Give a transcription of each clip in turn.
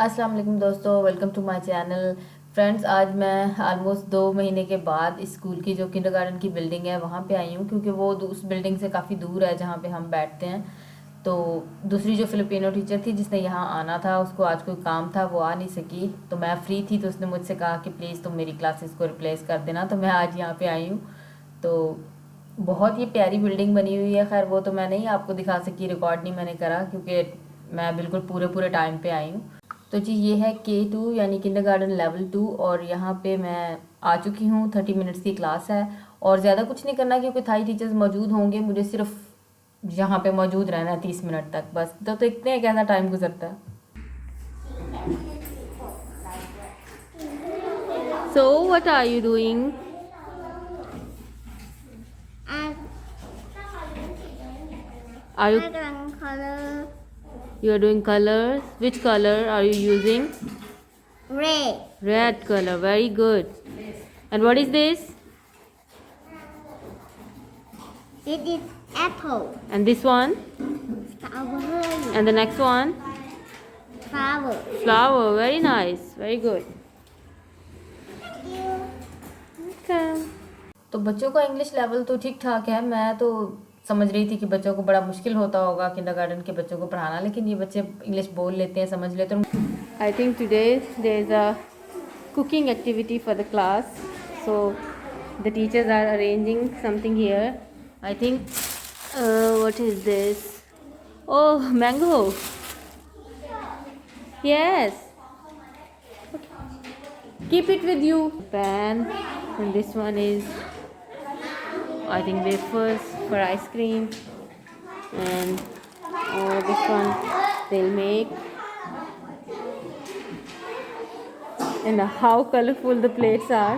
अस्सलाम वालेकुम दोस्तों, welcome to my channel. Friends, आज मैं आलमोस्ट 2 महीने के बाद स्कूल की जो किंडरगार्टन की बिल्डिंग है वहाँ पे आई हूँ, क्योंकि वो उस बिल्डिंग से काफ़ी दूर है जहाँ पे हम बैठते हैं। तो दूसरी जो फिलिपिनो टीचर थी जिसने यहाँ आना था, उसको आज कोई काम था, वो आ नहीं सकी। तो मैं फ्री थी, तो उसने मुझसे कहा कि प्लीज़ तुम मेरी क्लासेस को रिप्लेस कर देना। तो मैं आज यहाँ पे आई हूँ। तो बहुत ही प्यारी बिल्डिंग बनी हुई है। खैर वो तो मैं नहीं आपको दिखा सकी, रिकॉर्ड नहीं मैंने करा, क्योंकि मैं बिल्कुल पूरे पूरे टाइम पे आई हूँ। तो जी ये है K2 यानी किंडरगार्टन लेवल 2, और यहाँ पे मैं आ चुकी हूँ। 30 मिनट्स की क्लास है और ज़्यादा कुछ नहीं करना, क्योंकि थाई टीचर्स मौजूद होंगे। मुझे सिर्फ यहाँ पे मौजूद रहना है 30 मिनट तक बस। तो देखते हैं कैसा टाइम गुजरता है। So what are you doing? I are you I can color You are doing colors. Which color are you using? red. Red color. Very good. And what is this? It is apple. And this one? Strawberry. And the next one? Flower. Flower. Very nice. Very good. Thank you. Okay. तो बच्चों का English level तो ठीक ठाक है। मैं तो समझ रही थी कि बच्चों को बड़ा मुश्किल होता होगा किंडरगार्टन के बच्चों को पढ़ाना, लेकिन ये बच्चे इंग्लिश बोल लेते हैं, समझ लेते हैं। I think today there is a cooking activity for the class, so the teachers are arranging something here. I think what is this? Oh, mango. Yes, keep it with you. Pan, and this one is I think wafers for ice cream, and this one they'll make. And how colorful the plates are.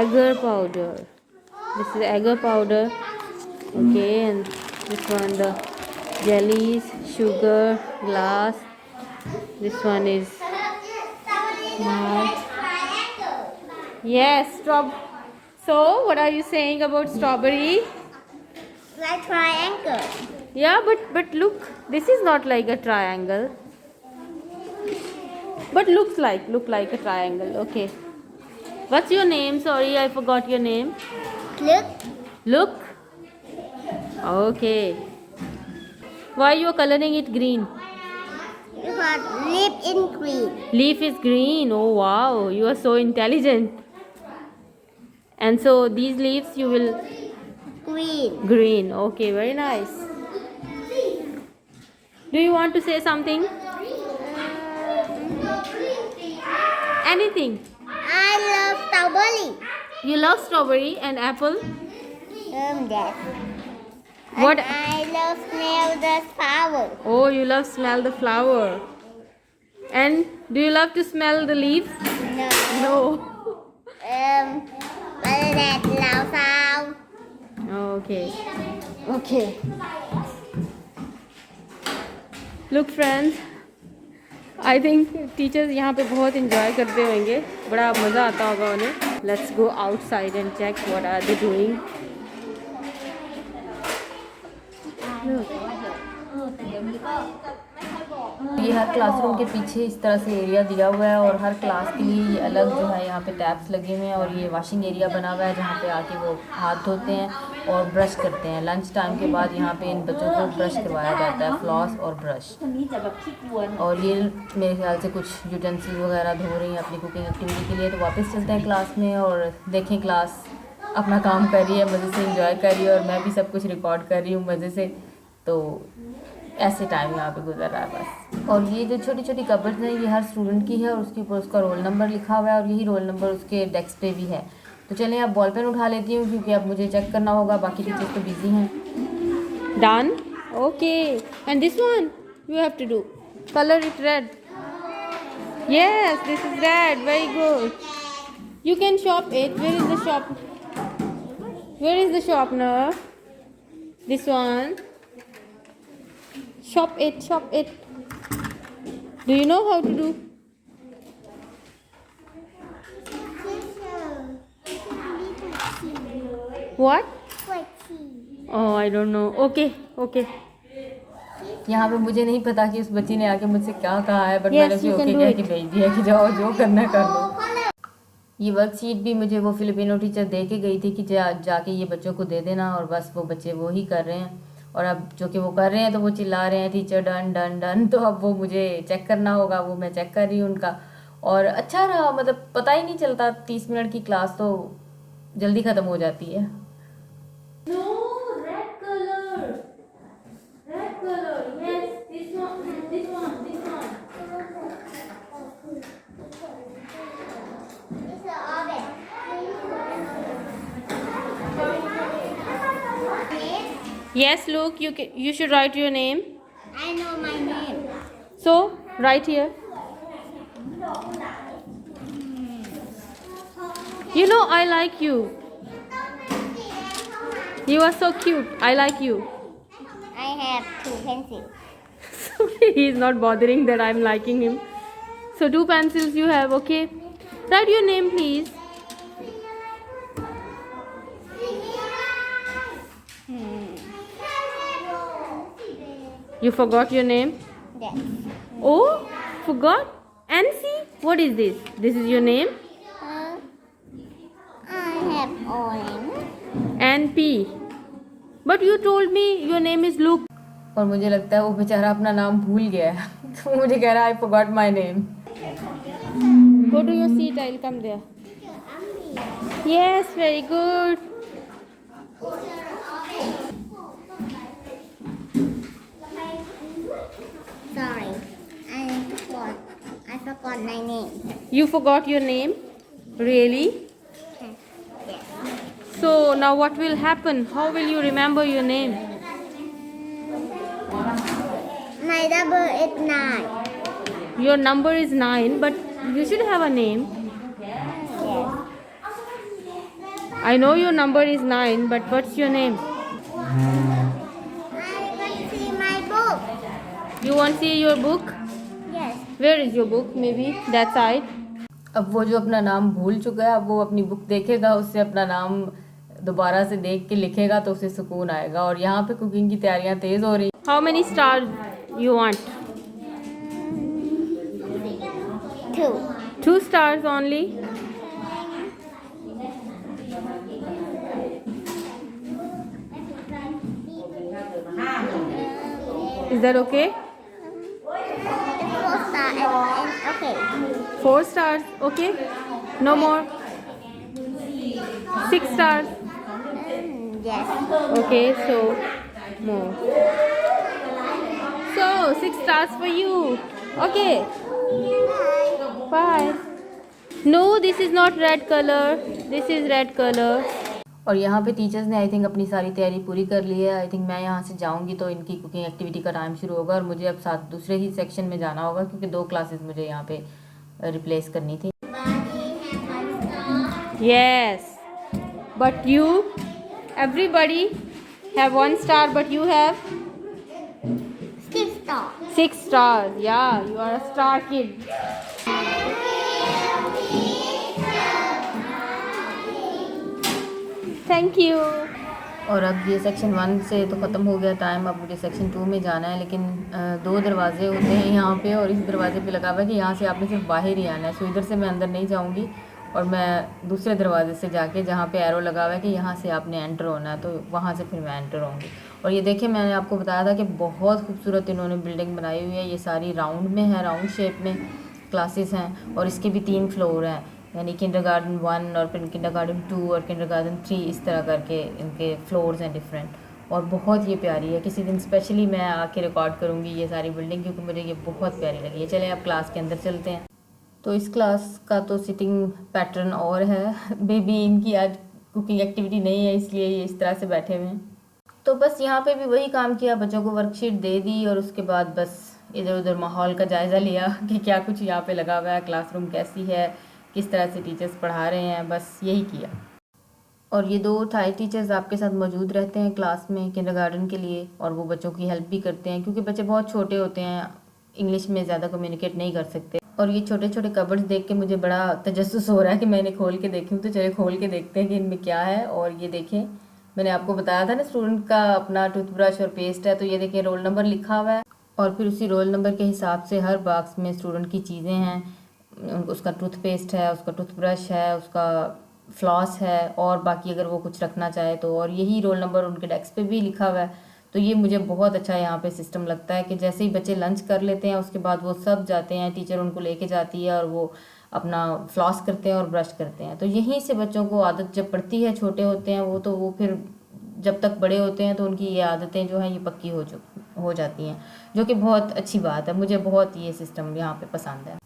Agar powder. This is agar powder. Okay, and this one the jellies, sugar, glass. This one is yes, So, what are you saying about strawberry? Like triangle. Yeah, but look, this is not like a triangle. But look like a triangle. Okay. What's your name? Sorry, I forgot your name. Look. Look. Okay. Why you are coloring it green? Because leaf in green. Leaf is green. Oh wow, you are so intelligent. And so these leaves you will Green. green. Okay, very nice. Do you want to say something? Anything? I love strawberry. You love strawberry and apple? That. What? And I love smell the flower. Oh, you love smell the flower. And do you love to smell the leaves? No. No. But that loud sound. Okay. Okay. Look friends, I think teachers यहाँ पे बहुत enjoy करते होंगे, बड़ा मज़ा आता होगा उन्हें. Let's go outside and check what are they doing. ये हर क्लासरूम के पीछे इस तरह से एरिया दिया हुआ है, और हर क्लास के लिए ये अलग जो है यहाँ पे टैप्स लगे हुए हैं, और ये वॉशिंग एरिया बना हुआ है जहाँ पे आके वो हाथ धोते हैं और ब्रश करते हैं। लंच टाइम के बाद यहाँ पे इन बच्चों को ब्रश करवाया जाता है, फ्लॉस और ब्रश। और ये मेरे ख्याल से कुछ यूटेंसिल वगैरह धो रही हैं अपनी कुकिंग एक्टिविटी के लिए। तो वापस चलते हैं क्लास में और देखें क्लास अपना काम कर रही है, मज़े से इंजॉय कर रही है, और मैं भी सब कुछ रिकॉर्ड कर रही हूँ मज़े से। तो ऐसे टाइम यहाँ पे गुजर रहा है बस। और ये जो छोटी छोटी कबर्ड्स हैं ये हर स्टूडेंट की है, और उसके ऊपर उसका रोल नंबर लिखा हुआ है, और यही रोल नंबर उसके डेस्क पे भी है। तो चलें अब बॉल पेन उठा लेती हूँ, क्योंकि अब मुझे चेक करना होगा, बाकी टीचर्स तो बिजी हैं। Done? Okay. And this one you have to do colour it red. Yes, this is red. Very good. You can shop it. Where is the shop? Where is the sharpener? This one. Shop it. Shop it. Do you know how to do? What? Oh, I don't know. Okay. Okay. यहाँ पे मुझे नहीं पता कि उस बच्ची ने आके मुझसे क्या कहा है, बट Yes, मैंने उसे you can ओके do कह it. के भेज दिया कि जाओ जो करना कर लो। ये वर्कशीट भी मुझे वो फिलिपिनो टीचर दे के गई थी कि जाके ये बच्चों को दे देना, और बस वो बच्चे वो ही कर रहे हैं। और अब जो कि वो कर रहे हैं तो वो चिल्ला रहे हैं टीचर डन डन डन, तो अब वो मुझे चेक करना होगा, वो मैं चेक कर रही हूँ उनका। और अच्छा रहा, मतलब पता ही नहीं चलता, 30 मिनट की क्लास तो जल्दी ख़त्म हो जाती है। Yes, Luke, you should write your name. I know my name. So, write here. You know, I like you. You are so cute. I like you. I have 2 pencils. He is not bothering that I'm liking him. So 2 pencils you have, okay? Write your name, please. You forgot your name? Yes. Oh, forgot? Nancy? What is this? This is your name? I have orange. And P. But you told me your name is Luke. और मुझे लगता है वो बेचारा अपना नाम भूल गया है तो मुझे कह रहा है I forgot my name. Go to your seat, I'll come there. Yes, very good. Sorry. I forgot my name. You forgot your name? Really? Yes. So now what will happen? How will you remember your name? My number is 9. Your number is 9, but you should have a name. Yes. I know your number is 9, but what's your name? I want to see my book. You want to see your book? Yes. Where is your book? Maybe that side. अब वो जो अपना नाम भूल चुका है, अब वो अपनी बुक देखेगा, उससे अपना नाम दोबारा से देख के लिखेगा तो उसे सुकून आएगा। और यहाँ पे कुकिंग की तैयारियाँ तेज़ हो रही। How many stars you want? 2. 2 stars only. Is that okay? 4 star and okay. 4 stars, okay? No more. 6 stars. Yes. Okay, so more. So 6 stars for you. Okay. Bye. No, this is not red color. This is red color. और यहाँ पे teachers ने I think अपनी सारी तैयारी पूरी कर ली है। आई थिंक मैं यहाँ से जाऊँगी तो इनकी कुकिंग एक्टिविटी का टाइम शुरू होगा और मुझे अब साथ दूसरे ही सेक्शन में जाना होगा क्योंकि 2 क्लासेस मुझे यहाँ पे रिप्लेस करनी थी। Yes. But you, everybody have 1 star, but you have 6 star. 6 stars. Yeah, you are a star kid. Thank you. और अब ये सेक्शन 1 से तो ख़त्म हो गया टाइम, अब मुझे सेक्शन 2 में जाना है। लेकिन 2 दरवाजे होते हैं यहाँ पे और इस दरवाजे पे लगा हुआ है कि यहाँ से आपने सिर्फ बाहर ही आना है। सो इधर से मैं अंदर नहीं जाऊँगी और मैं दूसरे दरवाजे से जाके जहाँ पे एरो लगा हुआ है कि यहाँ से आपने एंटर होना है, तो वहाँ से फिर मैं एंटर होंगी। और ये देखिए, मैंने आपको बताया था कि बहुत खूबसूरत इन्होंने बिल्डिंग बनाई हुई है। ये सारी राउंड में है, राउंड शेप में क्लासेस हैं और इसके भी 3 फ्लोर हैं, यानी किंडरगार्टन 1 और फिर किंडरगार्टन 2 और किंडरगार्टन 3, इस तरह करके इनके फ्लोर्स हैं डिफरेंट। और बहुत ये प्यारी है। किसी दिन स्पेशली मैं आके रिकॉर्ड करूँगी ये सारी बिल्डिंग क्योंकि मुझे ये बहुत प्यारी लगी है। चलें अब क्लास के अंदर चलते हैं। तो इस क्लास का तो सिटिंग पैटर्न और है, बेबी इनकी आज कुकिंग एक्टिविटी नहीं है इसलिए ये इस तरह से बैठे हुए हैं। तो बस यहाँ पे भी वही काम किया, बच्चों को वर्कशीट दे दी और उसके बाद बस इधर उधर माहौल का जायज़ा लिया कि क्या कुछ यहाँ पे लगा हुआ है, क्लासरूम कैसी है, किस तरह से टीचर्स पढ़ा रहे हैं, बस यही किया। और ये 2 थाई टीचर्स आपके साथ मौजूद रहते हैं क्लास में किंडरगार्टन के लिए और वो बच्चों की हेल्प भी करते हैं क्योंकि बच्चे बहुत छोटे होते हैं, इंग्लिश में ज़्यादा कम्युनिकेट नहीं कर सकते। और ये छोटे छोटे कबर्ड्स देख के मुझे बड़ा तजस्सुस हो रहा है कि मैं इन्हें खोल के देखूं, तो चलिए खोल के देखते हैं कि इनमें क्या है। और ये देखें, मैंने आपको बताया था ना स्टूडेंट का अपना टूथब्रश और पेस्ट है, तो ये देखिए रोल नंबर लिखा हुआ है और फिर उसी रोल नंबर के हिसाब से हर बॉक्स में स्टूडेंट की चीज़ें हैं, उसका टूथपेस्ट है, उसका टूथब्रश है, उसका फ्लॉस है, और बाकी अगर वो कुछ रखना चाहे तो, और यही रोल नंबर उनके डेस्क पे भी लिखा हुआ है। तो ये मुझे बहुत अच्छा यहाँ पे सिस्टम लगता है कि जैसे ही बच्चे लंच कर लेते हैं उसके बाद वो सब जाते हैं, टीचर उनको लेके जाती है और वो अपना फ्लॉस करते हैं और ब्रश करते हैं। तो यहीं से बच्चों को आदत जब पड़ती है, छोटे होते हैं वो, तो वो फिर जब तक बड़े होते हैं तो उनकी ये आदतें जो हैं ये पक्की हो जाती हैं, जो कि बहुत अच्छी बात है। मुझे बहुत ये सिस्टम यहाँ पे पसंद है।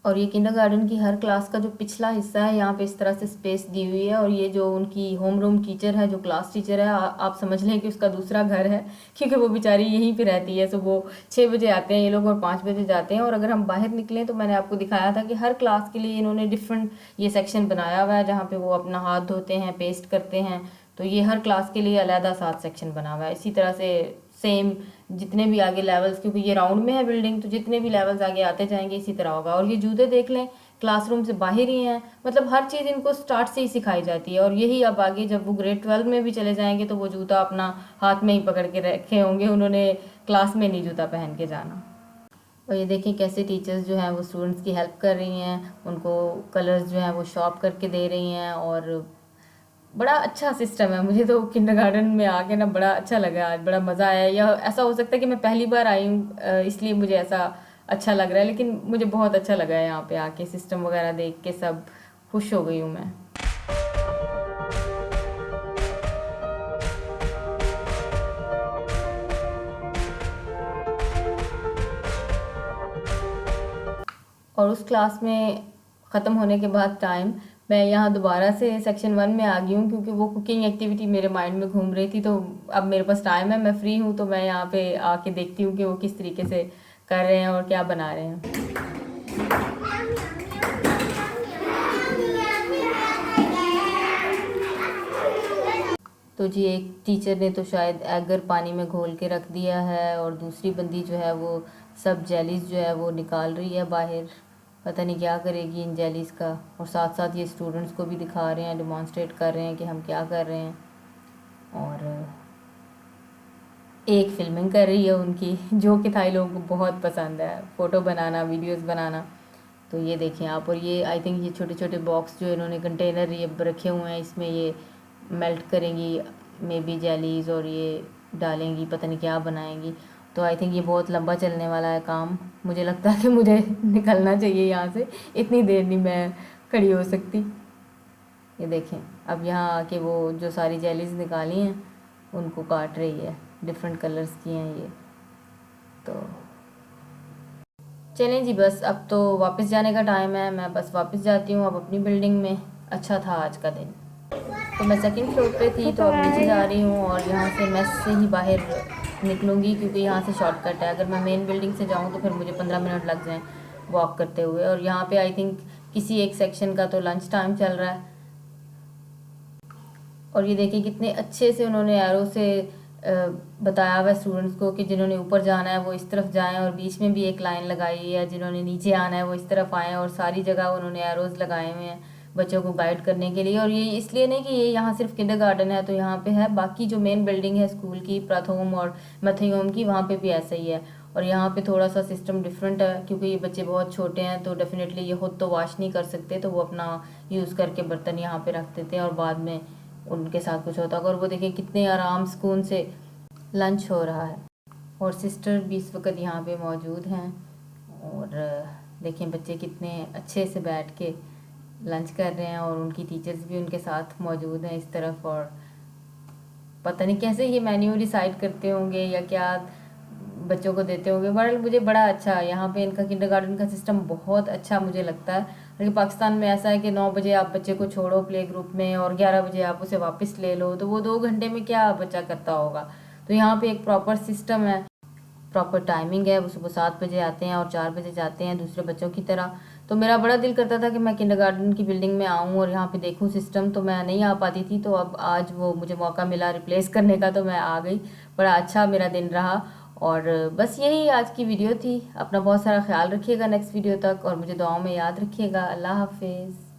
और ये किंडरगार्टन की हर क्लास का जो पिछला हिस्सा है यहाँ पे इस तरह से स्पेस दी हुई है, और ये जो उनकी होम रूम टीचर है, जो क्लास टीचर है, आप समझ लें कि उसका दूसरा घर है, क्योंकि वो बेचारी यहीं पे रहती है। सुबह 6 बजे आते हैं ये लोग और 5 बजे जाते हैं। और अगर हम बाहर निकलें तो मैंने आपको दिखाया था कि हर क्लास के लिए इन्होंने डिफरेंट ये सेक्शन बनाया हुआ है जहाँ पे वो अपना हाथ धोते हैं, पेस्ट करते हैं। तो ये हर क्लास के लिए अलहदा 7 सेक्शन बना हुआ है। इसी तरह से सेम जितने भी आगे लेवल्स, क्योंकि ये राउंड में है बिल्डिंग, तो जितने भी लेवल्स आगे आते जाएंगे इसी तरह होगा। और ये जूते देख लें, क्लासरूम से बाहर ही हैं, मतलब हर चीज़ इनको स्टार्ट से ही सिखाई जाती है। और यही अब आगे जब वो ग्रेड 12 में भी चले जाएंगे तो वो जूता अपना हाथ में ही पकड़ के रखे होंगे, उन्होंने क्लास में नहीं जूता पहन के जाना। और ये देखें कैसे टीचर्स जो हैं वो स्टूडेंट्स की हेल्प कर रही हैं, उनको कलर्स जो हैं वो शॉप करके दे रही हैं। और बड़ा अच्छा सिस्टम है। मुझे तो किंडरगार्टन में आके ना बड़ा अच्छा लगा, आज बड़ा मज़ा आया। या ऐसा हो सकता है कि मैं पहली बार आई हूँ इसलिए मुझे ऐसा अच्छा लग रहा है, लेकिन मुझे बहुत अच्छा लगा है यहाँ पे आके, सिस्टम वगैरह देख के सब खुश हो गई हूँ मैं। और उस क्लास में ख़त्म होने के बाद टाइम मैं यहाँ दोबारा से सेक्शन 1 में आ गई हूँ, क्योंकि वो कुकिंग एक्टिविटी मेरे माइंड में घूम रही थी। तो अब मेरे पास टाइम है, मैं फ्री हूँ, तो मैं यहाँ पे आके देखती हूँ कि वो किस तरीके से कर रहे हैं और क्या बना रहे हैं। तो जी एक टीचर ने तो शायद एगर पानी में घोल के रख दिया है, और दूसरी बंदी जो है वो सब जेलीज जो है वो निकाल रही है बाहर। पता नहीं क्या करेगी इन जेलीज़ का। और साथ साथ ये स्टूडेंट्स को भी दिखा रहे हैं, डिमॉन्स्ट्रेट कर रहे हैं कि हम क्या कर रहे हैं। और एक फिल्मिंग कर रही है उनकी, जो कि थाई लोगों को बहुत पसंद है, फ़ोटो बनाना, वीडियोस बनाना। तो ये देखें आप। और ये आई थिंक ये छोटे छोटे बॉक्स जो इन्होंने कंटेनर ये रखे हुए हैं, इसमें ये मेल्ट करेंगी मे बी जेलीज़, और ये डालेंगी, पता नहीं क्या बनाएंगी। तो आई थिंक ये बहुत लंबा चलने वाला है काम। मुझे लगता है कि मुझे निकलना चाहिए यहाँ से, इतनी देर नहीं मैं खड़ी हो सकती। ये देखें अब यहाँ आके वो जो सारी जेलीज़ निकाली हैं उनको काट रही है, डिफरेंट कलर्स की हैं ये। तो चलें जी, बस अब तो वापस जाने का टाइम है, मैं बस वापस जाती हूँ अब अपनी बिल्डिंग में। अच्छा था आज का दिन। तो मैं सेकंड फ्लोर पे थी, तो अब नीचे जा रही हूँ, और यहाँ से मेस से ही बाहर निकलूँगी, क्योंकि यहाँ से शॉर्टकट है। अगर मैं मेन बिल्डिंग से जाऊँ तो फिर मुझे 15 मिनट लग जाएँ वॉक करते हुए। और यहाँ पे आई थिंक किसी एक सेक्शन का तो लंच टाइम चल रहा है। और ये देखिए कितने अच्छे से उन्होंने एरो से बताया हुआ स्टूडेंट्स को कि जिन्होंने ऊपर जाना है वो इस तरफ जाएं, और बीच में भी एक लाइन लगाई है, जिन्होंने नीचे आना है वो इस तरफ आएँ। और सारी जगह उन्होंने एरोज़ लगाए हुए हैं बच्चों को गाइड करने के लिए। और ये इसलिए नहीं कि ये यहाँ सिर्फ किंडरगार्टन है तो यहाँ पे है, बाकी जो मेन बिल्डिंग है स्कूल की, प्रथम और मध्यम की, वहाँ पे भी ऐसा ही है। और यहाँ पे थोड़ा सा सिस्टम डिफरेंट है, क्योंकि ये बच्चे बहुत छोटे हैं, तो डेफिनेटली ये खुद तो वॉश नहीं कर सकते, तो वो अपना यूज़ करके बर्तन यहाँ पे रख देते हैं और बाद में उनके साथ कुछ होता है। और वो देखें कितने आराम सुकून से लंच हो रहा है। और सिस्टर भी इस वक्त यहाँ पे मौजूद हैं, और देखें बच्चे कितने अच्छे से बैठ के लंच कर रहे हैं, और उनकी टीचर्स भी उनके साथ मौजूद हैं इस तरफ। और पता नहीं कैसे ये मेन्यू डिसाइड करते होंगे या क्या बच्चों को देते होंगे। बट मुझे बड़ा अच्छा यहाँ पे इनका किंडरगार्टन का सिस्टम बहुत अच्छा मुझे लगता है। लेकिन पाकिस्तान में ऐसा है कि 9 बजे आप बच्चे को छोड़ो प्ले ग्रुप में और 11 बजे आप उसे वापस ले लो, तो वो 2 घंटे में क्या बच्चा करता होगा। तो यहाँ पे एक प्रॉपर सिस्टम है, प्रॉपर टाइमिंग है। वो सुबह 7 बजे आते हैं और 4 बजे जाते हैं दूसरे बच्चों की तरह। तो मेरा बड़ा दिल करता था कि मैं किंडरगार्टन की बिल्डिंग में आऊँ और यहाँ पे देखूँ सिस्टम, तो मैं नहीं आ पाती थी। तो अब आज वो मुझे मौका मिला रिप्लेस करने का, तो मैं आ गई। बड़ा अच्छा मेरा दिन रहा। और बस यही आज की वीडियो थी। अपना बहुत सारा ख्याल रखिएगा नेक्स्ट वीडियो तक, और मुझे दुआओं में याद रखिएगा। अल्लाह हाफिज़।